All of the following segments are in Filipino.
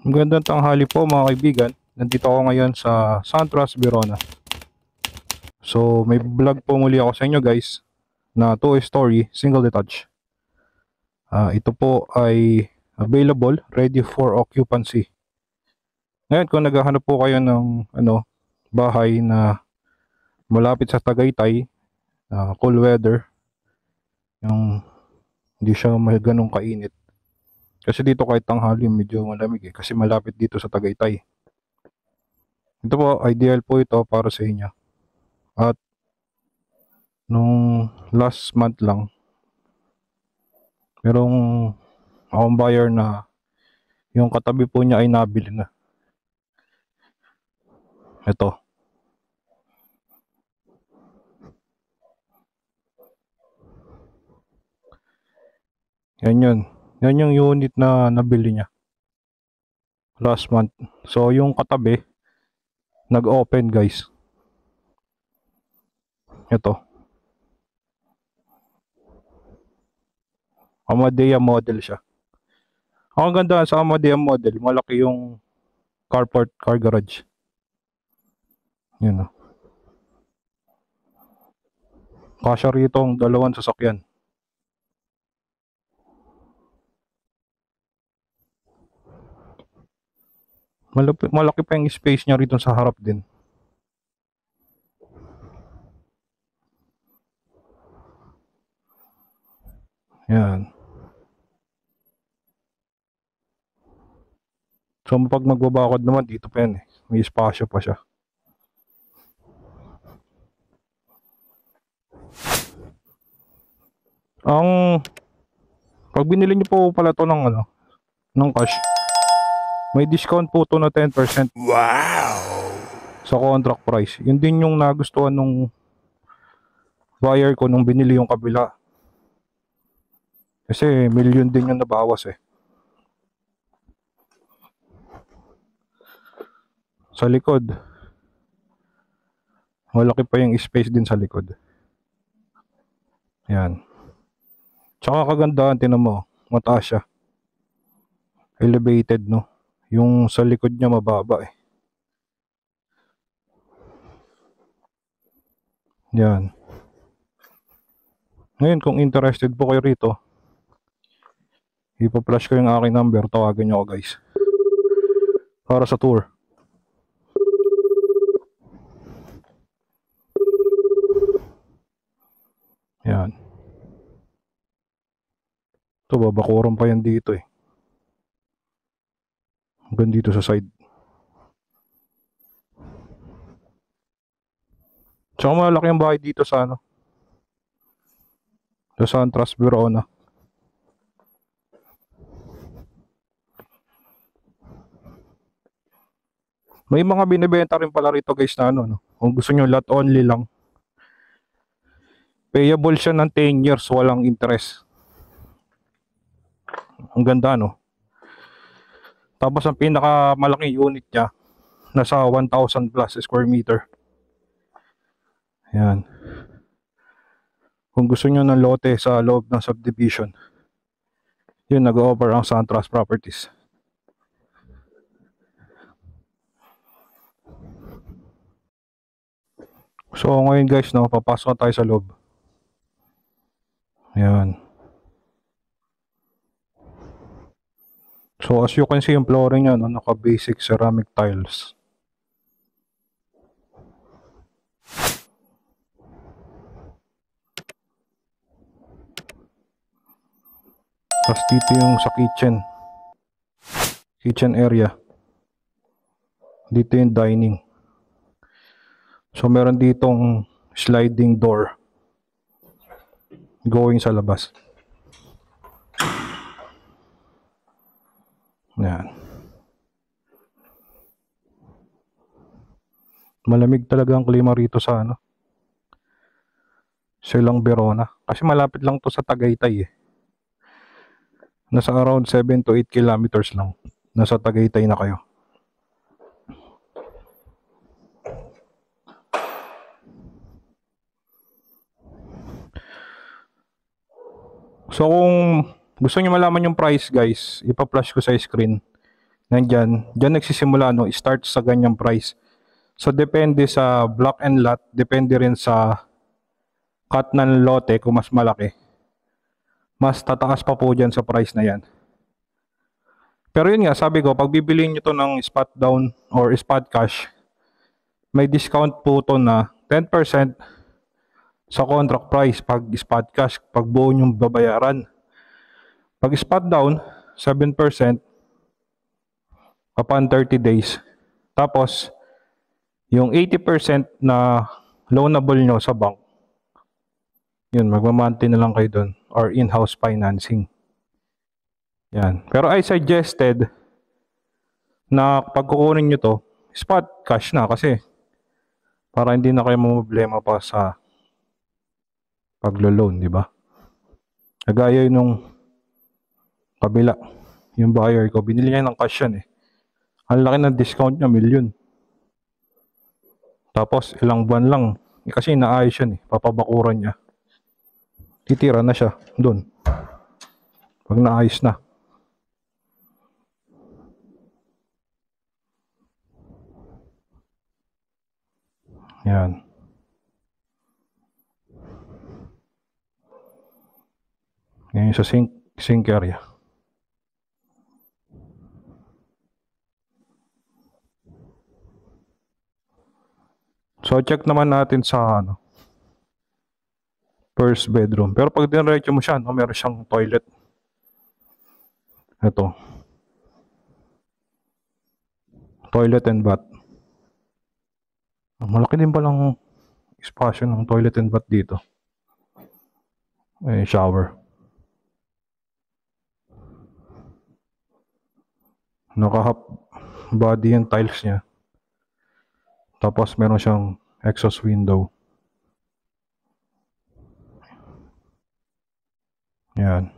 Magandang tanghali po mga kaibigan. Nandito ako ngayon sa Santras, Verona. So may vlog po muli ako sa inyo guys na two-story single detached. Ito po ay available, ready for occupancy. Ngayon kung naghahanap po kayo ng bahay na malapit sa Tagaytay, cool weather, yung hindi siya ganun kainit. Kasi dito kahit tanghali medyo malamig kasi malapit dito sa Tagaytay. Ito po, ideal po ito para sa inyo. At nung last month lang, merong akong buyer na yung katabi po niya ay nabili na. Ito. Yan yun. Yan yung unit na nabili niya last month. So yung katabi nag-open guys. Ito. Amadea model siya. Ang ganda sa Amadea model, malaki yung carport, car garage. Yun o. Kasya rito ang dalawang sasakyan. Malaki pa yung space niya rito sa harap din. Yan. So pag magbabakod naman dito pa yan eh. May espasyo pa siya. Pag binili niyo po pala to ng cash, may discount po to na 10%. Wow! Sa contract price. Yun din yung nagustuhan nung buyer ko nung binili yung kabila. Kasi million din yung nabawas eh. Sa likod, malaki pa yung space din sa likod. Yan. Tsaka kagandahan, tinan mo, mataas siya. Elevated, no? Yung sa likod niya mababa eh. Yan. Ngayon kung interested po kayo rito, ipa-flash ko yung aking number, tawagan nyo ako guys. Para sa tour. Yan. Ito, babakuran pa yan dito eh. Hanggang dito sa side. Tsaka malaki ang bahay dito sa sa Santras, Verona. May mga binibenta rin pala rito guys na kung gusto nyo lot only lang. Payable siya ng 10 years, walang interest. Ang ganda Tapos ang pinakamalaking unit niya nasa 1,000 plus square meter. Yan. Kung gusto nyo ng lote sa loob ng subdivision, yun, nag-offer ang Santras Properties. So ngayon guys, papasok tayo sa loob. Ayan. So as you can see, yung flooring niya naka-basic ceramic tiles. Tapos dito yung sa kitchen area. Dito yung dining. So meron ditong sliding door going sa labas. Yan. Malamig talaga ang klima rito sa Silang Verona. Kasi malapit lang to sa Tagaytay eh. Nasa around 7 to 8 kilometers lang. Nasa Tagaytay na kayo. So kung gusto niyo malaman yung price guys, ipa-flash ko sa screen. Nandyan, dyan nagsisimula no, start sa ganyang price. So depende sa block and lot, depende rin sa cut ng lote kung mas malaki. Mas tataas pa po dyan sa price na yan. Pero yun nga, sabi ko, pag bibiliin nyo to ng spot down or spot cash, may discount po to na 10% sa contract price pag spot cash, pag buo nyong babayaran. Pag spot down, 7% upon 30 days. Tapos, yung 80% na loanable nyo sa bank, yun, magmamonthly na lang kayo dun or in-house financing. Yan. Pero I suggested na pag kukunin nyo to, spot cash na kasi para hindi na kayo problema pa sa paglo-loan, di ba? Kagaya nung kabila, yung buyer ko, binili niya ng cash yan eh. Ang laki ng discount niya, $1,000,000. Tapos ilang buwan lang, kasi inaayos yan eh, papabakuran niya. Titira na siya doon. Pag naayos na. Yan. Ngayon sa sink area. So check naman natin sa first bedroom. Pero pag diretso mo siya, meron siyang toilet. Ito. Toilet and bath. Malaki din palang espasyo ng toilet and bath dito. May shower. Naka-half body yung tiles niya. Tapos meron siyang exhaust window. Yan.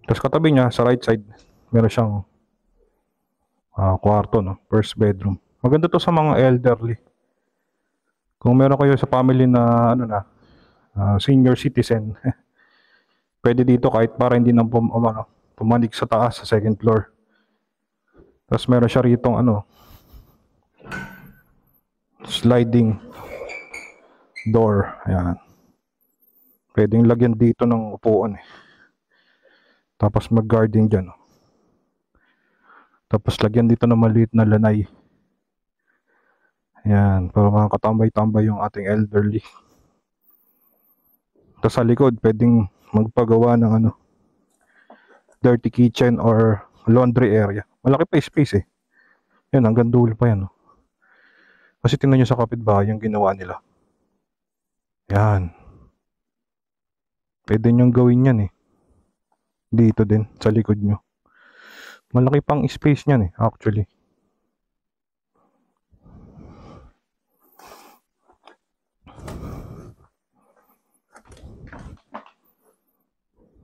Tapos katabi niya, sa right side, meron siyang kwarto, no? First bedroom. Maganda to sa mga elderly. Kung meron kayo sa family na, senior citizen, pwede dito kahit para hindi nang pumanik sa taas, sa second floor. Tapos meron siya ritong, sliding door. Ayan. Pwedeng lagyan dito ng upuan eh. Tapos mag-garden dyan. Tapos lagyan dito ng maliit na lanay. Ayan, para makakatambay-tambay yung ating elderly. Tapos sa likod, pwedeng magpagawa ng dirty kitchen or laundry area. Malaki pa yung space eh. Yan, hanggang dulo pa yan. Kasi tingnan nyo sa kapitbahay yung ginawa nila. Yan. Pwede nyong gawin yan eh. Dito din, sa likod nyo. Malaki pang space niyan eh, actually.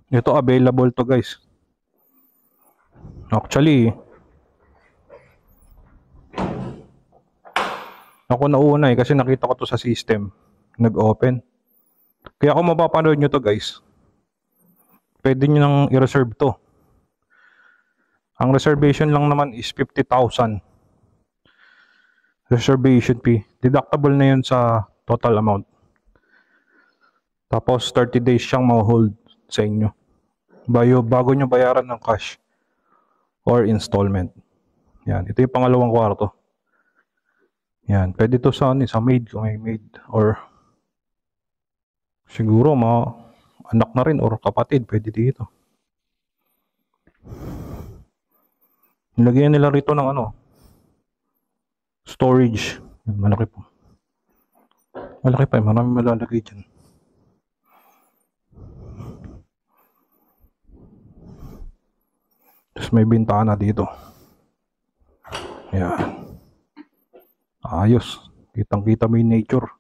Ito available to guys. Actually, ako nauna eh kasi nakita ko to sa system. Nag-open. Kaya kung mapapanood nyo to guys, pwede nyo nang i-reserve to. Ang reservation lang naman is 50,000. Reservation fee. Deductible na yun sa total amount. Tapos 30 days siyang ma-hold sa inyo. Bago nyo bayaran ng cash or installment. Yan. Ito yung pangalawang kwarto. Yan. Pwede to sa maid kung may maid. Or siguro mga anak na rin or kapatid. Pwede dito. Nilagyan nila rito ng storage. Malaki po. Malaki pa. Marami malalagay dyan. Tapos may bintana dito. Yan. Ayos. Kitang-kita mo yung nature.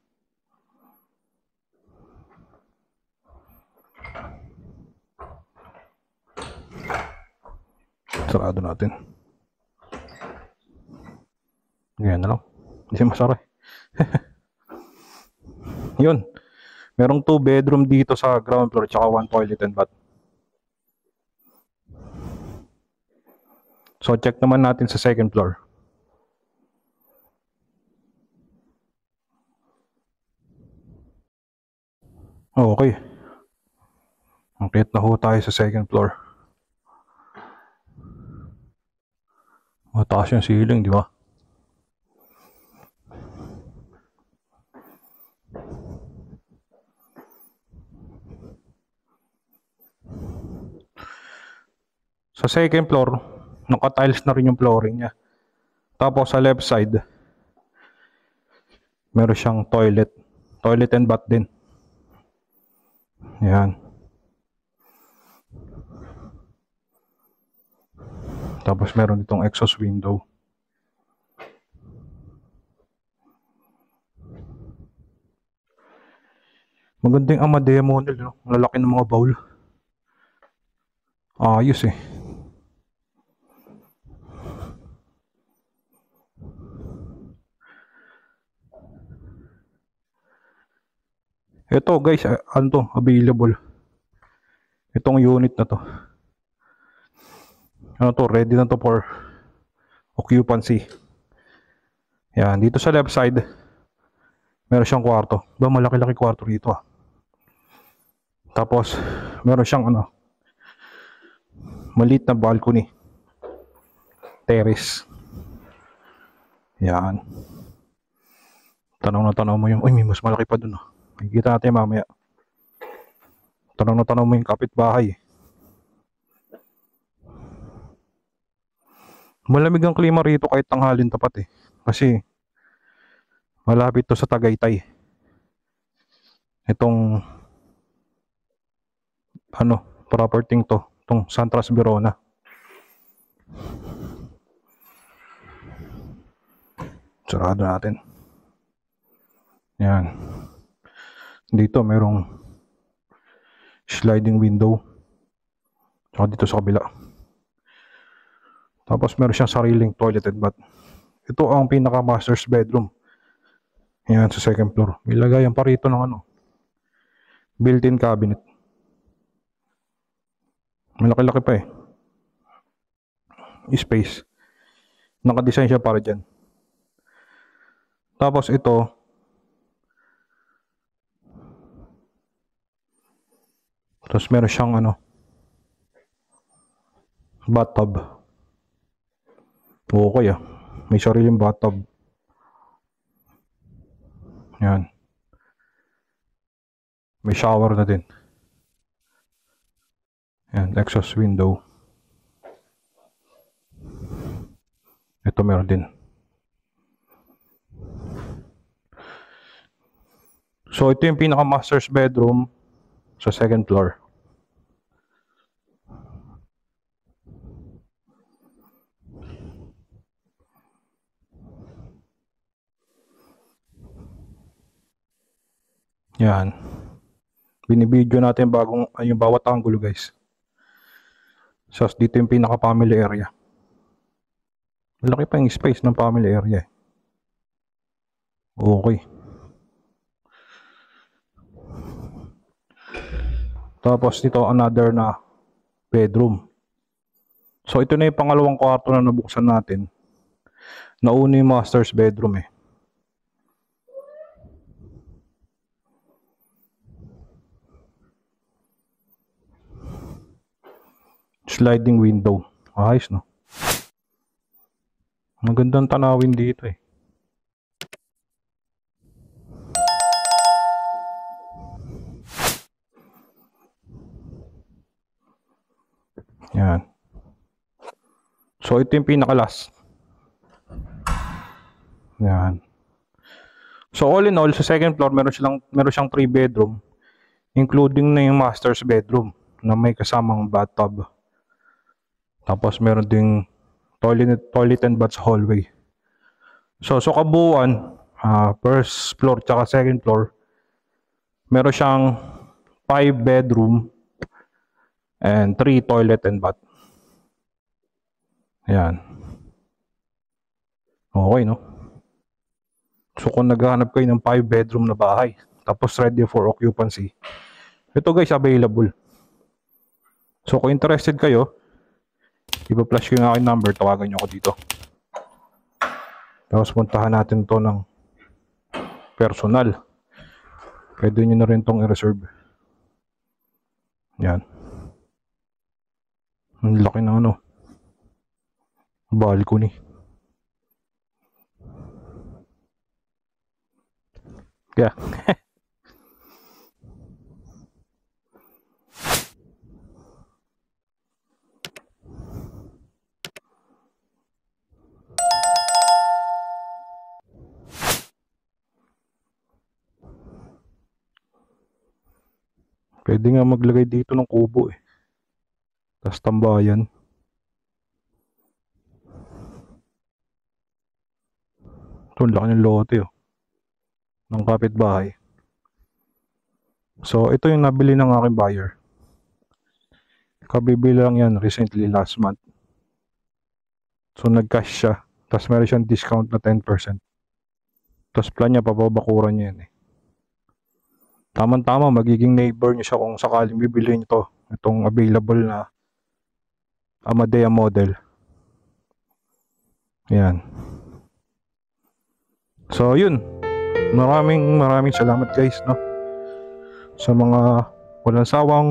Sarado natin. Ganyan na lang. Hindi siya masara. Yun. Merong 2 bedroom dito sa ground floor tsaka 1 toilet and bath. So check naman natin sa second floor. Okay. Akit na ho tayo sa second floor. Mataas yung ceiling, di ba? Sa second floor, naka-tiles na rin yung flooring niya. Tapos sa left side, meron siyang toilet. Toilet and bath din. Yan. Tapos meron ditong exhaust window. Magandang Amadea model, no? Lalaki ng mga bowl. Ayos eh. Ito guys, ano to, available. Itong unit na to. Ano to, ready na to for occupancy. Yan, dito sa left side, meron siyang kwarto. Ba, malaki-laki kwarto rito ah. Tapos, meron siyang ano, maliit na balcony. Terrace. Yan. Tanaw na tanaw mo yung, uy, may mas malaki pa dun ah. Makikita natin mamaya. Tanaw na tanaw mo yung kapitbahay. Malamig ang klima rito kahit tanghalin tapat eh. Kasi malapit to sa Tagaytay. Itong ano, property to, itong Santras Verona. Sarado natin. Yan. Dito merong sliding window. Saka dito sa kabila. Tapos meron siyang sariling toilet and bath. Ito ang pinaka master's bedroom. Yan sa second floor. May lagayan pa rito ng ano, built-in cabinet. Malaki-laki pa eh. Space. Naka-design siya para dyan. Tapos ito, tapos meron siyang ano, bathtub. Okay ah. May sariling bathtub. Yan. May shower na din. Yan, exhaust window. Ito meron din. So ito yung pinaka master's bedroom sa second floor. Yan. Binibidyo natin bagong yung bawat angulo guys. So dito yung pinaka family area. Malaki pa yung space ng family area eh. Okay. Tapos dito another na bedroom. So ito na yung pangalawang kwarto na nabuksan natin. Nauna yung master's bedroom eh. Sliding window. Ayos no. Magandang tanawin dito eh. Yan. So ito yung pinaka-last. Yan. So all in all sa second floor meron siyang 3 bedroom including na yung master's bedroom na may kasamang bathtub. Tapos meron ding toilet and bath hallway. So kabuuan, first floor tsaka second floor, meron siyang 5 bedroom and 3 toilet and bath. Ayan. Okay, no? So kung naghahanap kayo ng 5-bedroom na bahay, tapos ready for occupancy, ito guys, available. So kung interested kayo, ipa-flash ko yung aking number, tawagan nyo ako dito. Tapos puntahan natin to ng personal. Pwede nyo na rin tong i-reserve. Yan. Ang laki ng ano, balcony. Yeah. Pwede nga maglagay dito ng kubo eh. Tapos tambayan. Ito, ang laki ng lote oh. Ng kapitbahay. So, ito yung nabili ng aking buyer. Kabibili lang yan recently last month. So, nag-cash siya. Tapos meron siyang discount na 10%. Tapos plan niya, papabakuran niya yan eh. Tama-tama, magiging neighbor niyo siya kung sakaling bibili niyo to. Itong available na Amadea model. Ayan. So, yun. Maraming salamat guys, no? Sa mga walang sawang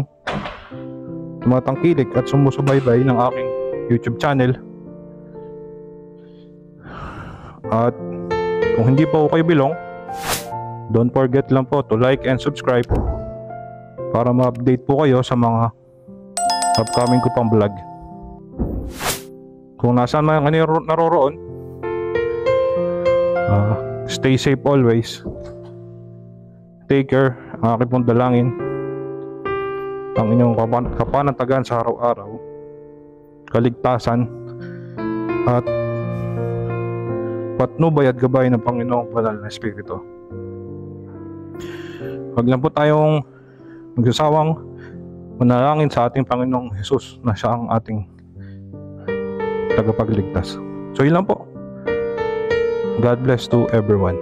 tumatangkilik at sumusubaybay ng aking YouTube channel. At kung hindi pa kayo bilong, don't forget lang po to like and subscribe para ma-update po kayo sa mga upcoming ko pang vlog. Kung nasaan man naroroon, stay safe always. Take care. Ang aking pong dalangin, ang inyong kapanatagan sa araw-araw, kaligtasan, at patnubay at gabay ng Panginoong Banal na Espiritu. Huwag lang po tayong magsasawang manalangin sa ating Panginoong Jesus na siya ang ating tagapagligtas. So yun lang po. God bless to everyone.